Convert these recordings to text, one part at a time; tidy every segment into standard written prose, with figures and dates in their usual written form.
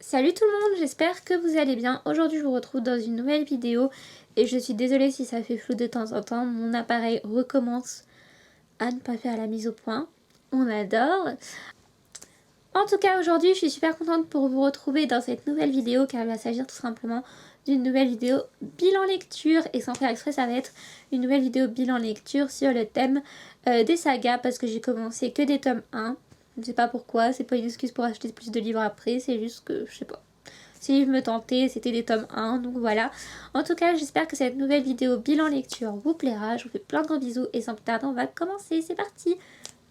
Salut tout le monde, j'espère que vous allez bien. Aujourd'hui je vous retrouve dans une nouvelle vidéo et je suis désolée si ça fait flou de temps en temps. Mon appareil recommence à ne pas faire la mise au point. On adore. En tout cas aujourd'hui je suis super contente pour vous retrouver dans cette nouvelle vidéo car il va s'agir tout simplement d'une nouvelle vidéo bilan lecture et sans faire exprès ça va être une nouvelle vidéo bilan lecture sur le thème des sagas parce que j'ai commencé que des tomes 1. Je ne sais pas pourquoi, c'est pas une excuse pour acheter plus de livres après, c'est juste que je sais pas. Ces livres me tentaient, c'était des tomes 1, donc voilà. En tout cas, j'espère que cette nouvelle vidéo bilan lecture vous plaira. Je vous fais plein de gros bisous et sans plus tarder, on va commencer. C'est parti,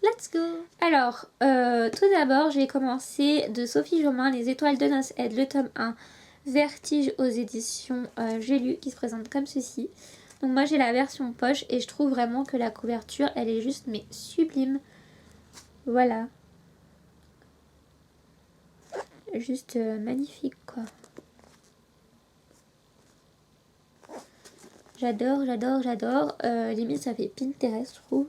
let's go. Alors, tout d'abord, j'ai commencé de Sophie Jomain, Les Étoiles de Noces Aide, le tome 1, Vertige aux éditions J'ai lu, qui se présente comme ceci. Donc moi, j'ai la version poche et je trouve vraiment que la couverture, elle est juste mais sublime. Voilà. Juste magnifique quoi. J'adore, j'adore, j'adore. Limite ça fait Pinterest je trouve.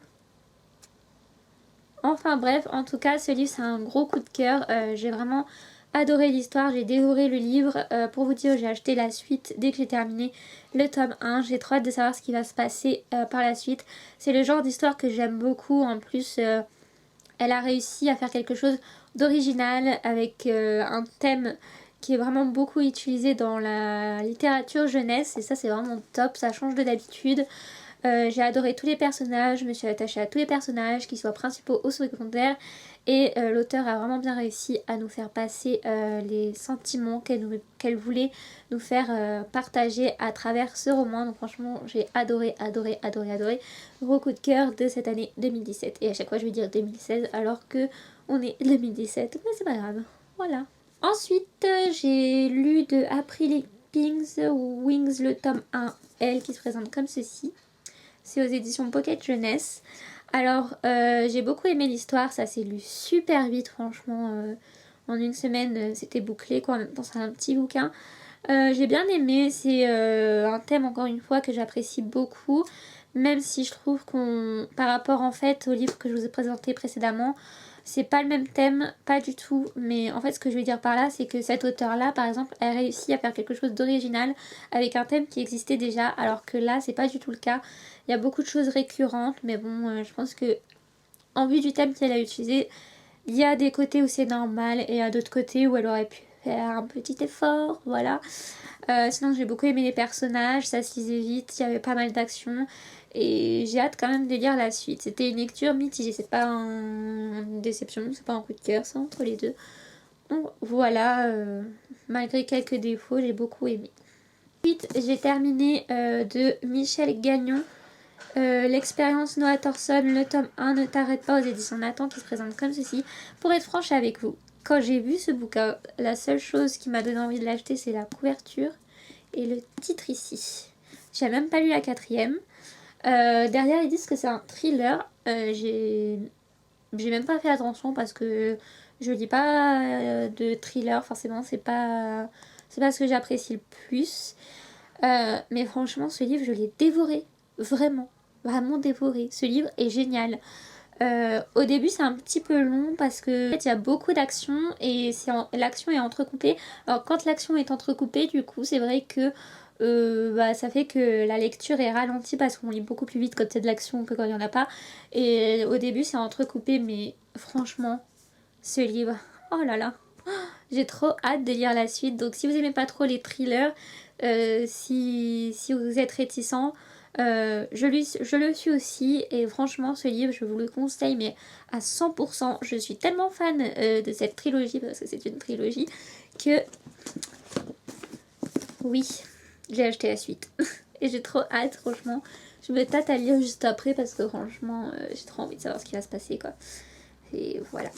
Enfin bref, en tout cas ce livre c'est un gros coup de cœur. J'ai vraiment adoré l'histoire, j'ai dévoré le livre. Pour vous dire, j'ai acheté la suite dès que j'ai terminé le tome 1. J'ai trop hâte de savoir ce qui va se passer par la suite. C'est le genre d'histoire que j'aime beaucoup. En plus, elle a réussi à faire quelque chose d'original avec un thème qui est vraiment beaucoup utilisé dans la littérature jeunesse et ça c'est vraiment top, ça change de d'habitude. J'ai adoré tous les personnages, je me suis attachée à tous les personnages, qu'ils soient principaux ou secondaires et l'auteur a vraiment bien réussi à nous faire passer les sentiments qu'elle voulait nous faire partager à travers ce roman. Donc franchement j'ai adoré, adoré, adoré, adoré. Gros coup de cœur de cette année 2017 et à chaque fois je vais dire 2016 alors que on est 2017, mais c'est pas grave, voilà. Ensuite j'ai lu de April Wings le tome 1 L qui se présente comme ceci. C'est aux éditions Pocket Jeunesse. Alors j'ai beaucoup aimé l'histoire, ça s'est lu super vite franchement. En une semaine c'était bouclé quoi, en même temps c'est un petit bouquin. J'ai bien aimé, c'est un thème encore une fois que j'apprécie beaucoup. Même si je trouve qu'on, par rapport en fait au livre que je vous ai présenté précédemment, c'est pas le même thème, pas du tout. Mais en fait ce que je veux dire par là, c'est que cet auteur là par exemple a réussi à faire quelque chose d'original avec un thème qui existait déjà. Alors que là c'est pas du tout le cas. Il y a beaucoup de choses récurrentes, mais bon je pense que en vue du thème qu'elle a utilisé, il y a des côtés où c'est normal et il y a d'autres côtés où elle aurait pu faire un petit effort, voilà. Sinon j'ai beaucoup aimé les personnages, ça se lisait vite, il y avait pas mal d'actions et j'ai hâte quand même de lire la suite. C'était une lecture mitigée, c'est pas une déception, c'est pas un coup de cœur, c'est entre les deux. Donc voilà, malgré quelques défauts, j'ai beaucoup aimé. Ensuite j'ai terminé de Michel Gagnon. L'expérience Noah Thorson, le tome 1 ne t'arrête pas aux éditions Nathan qui se présente comme ceci. Pour être franche avec vous, quand j'ai vu ce bouquin, la seule chose qui m'a donné envie de l'acheter c'est la couverture et le titre ici. J'ai même pas lu la quatrième. Derrière ils disent que c'est un thriller. J'ai même pas fait attention parce que je lis pas de thriller forcément, c'est pas ce que j'apprécie le plus. Mais franchement ce livre je l'ai dévoré, vraiment. Vraiment dévoré. Ce livre est génial. Au début c'est un petit peu long parce que en fait, il y a beaucoup d'action et l'action est entrecoupée. Alors quand l'action est entrecoupée du coup c'est vrai que ça fait que la lecture est ralentie parce qu'on lit beaucoup plus vite quand il y a de l'action que quand il n'y en a pas. Et au début c'est entrecoupé mais franchement ce livre, oh là là, j'ai trop hâte de lire la suite. Donc si vous aimez pas trop les thrillers, si vous êtes réticent, je le suis aussi et franchement ce livre je vous le conseille mais à 100%. Je suis tellement fan de cette trilogie parce que c'est une trilogie que oui, j'ai acheté la suite et j'ai trop hâte franchement. Je me tâte à lire juste après parce que franchement j'ai trop envie de savoir ce qui va se passer quoi. Et voilà.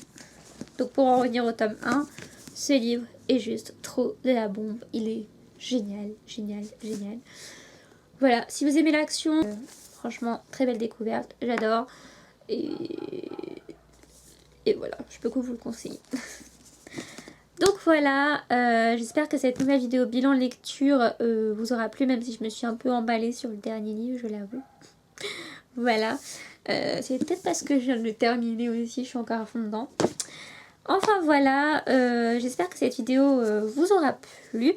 Donc pour en revenir au tome 1, ce livre est juste trop de la bombe. Il est génial, génial, génial. Voilà, si vous aimez l'action, franchement, très belle découverte, j'adore. Et voilà, je peux que vous le conseiller. Donc voilà, j'espère que cette nouvelle vidéo bilan lecture vous aura plu, même si je me suis un peu emballée sur le dernier livre, je l'avoue. Voilà, c'est peut-être parce que je viens de le terminer aussi, je suis encore à fond dedans. Enfin voilà, j'espère que cette vidéo vous aura plu.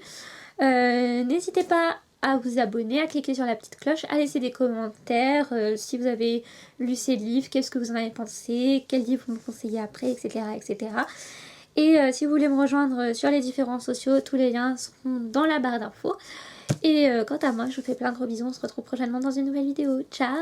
N'hésitez pas à vous abonner, à cliquer sur la petite cloche, à laisser des commentaires si vous avez lu ces livres, qu'est-ce que vous en avez pensé, quel livre vous me conseillez après, etc. etc. Et si vous voulez me rejoindre sur les différents sociaux, tous les liens seront dans la barre d'infos. Et quant à moi, je vous fais plein de gros bisous, on se retrouve prochainement dans une nouvelle vidéo. Ciao!